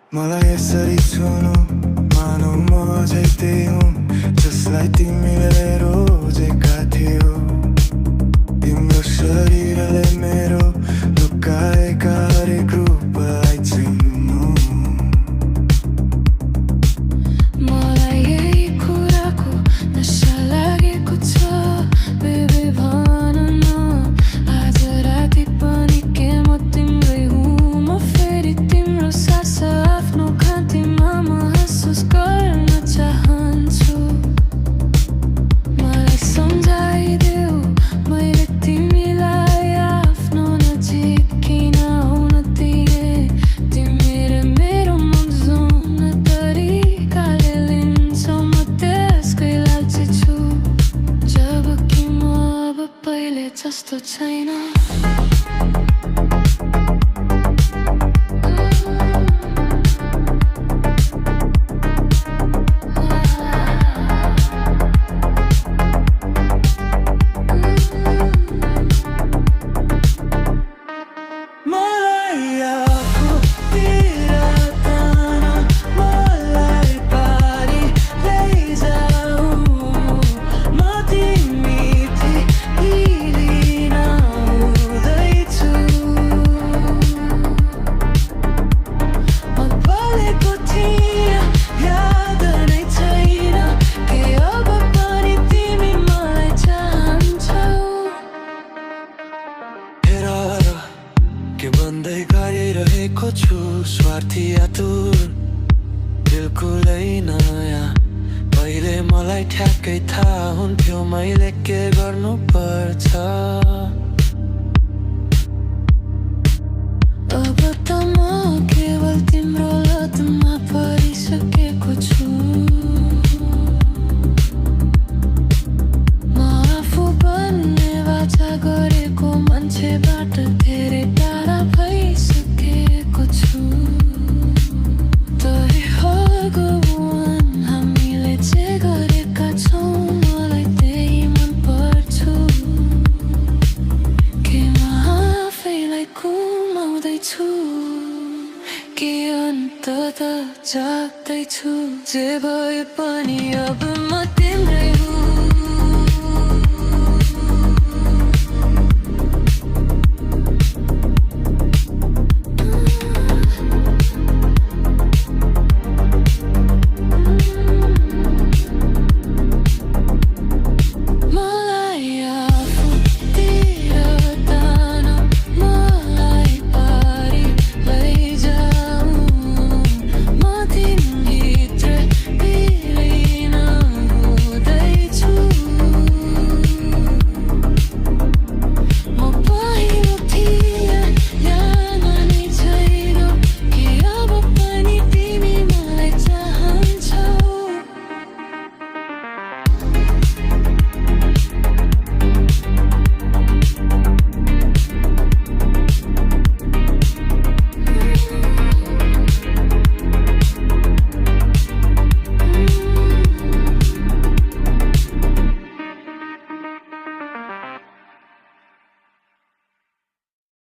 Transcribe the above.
मलाई यसरी छुनु मानौ म अझै त्यही हुँ जसलाई तिमीले रोजेका थियौ। तिम्रो शरीरले मेरो लुकाएका हरेक रूपलाई चिन्नु। मलाई यही कुराको नशा लागेको छ बेबी भन न आज राति पनि के म तिम्रै हुँ। म फेरि तिम्रो सास आफ्नो घाँटीमा महसुस गर्न चाहन्छु। मलाई सम्झाइदेऊ मैले तिमीलाई आफ्नो नजिक किन आउन दिए। तिमीले मेरो मन जुन तरिकाले लिन्छौ म त्यसकै लालची छु। जबकि म अब पहिले जस्तो छैन। मलाई आफूतिर तान मलाई पारी लैजाऊ। म तिमीथि लिन आउँदैछु। म बोलेको थिएँ याद नै छैन के अब पनि तिमी मलाई चाहन्छौ। हेर के भन्दै गरिरहेको छु स्वार्थी आतुर बिल्कुलै नयाँ। पहिले मलाई ठ्याक्कै थाहा हुन्थ्यो मैले के गर्नुपर्छ। अब त म केवल तिम्रो लतमा परिसकेको छु। म आफू बन्ने वाचा गरेको मान्छेबाट धेरै टाढा भइसकेको छु। तै भगवान हामीले जे गरेका छौँ मलाई त्यही मन पर्छु। के म आफैलाई गुमाउँदैछु कि अन्ततः जाग्दैछु। जे भए पनि अब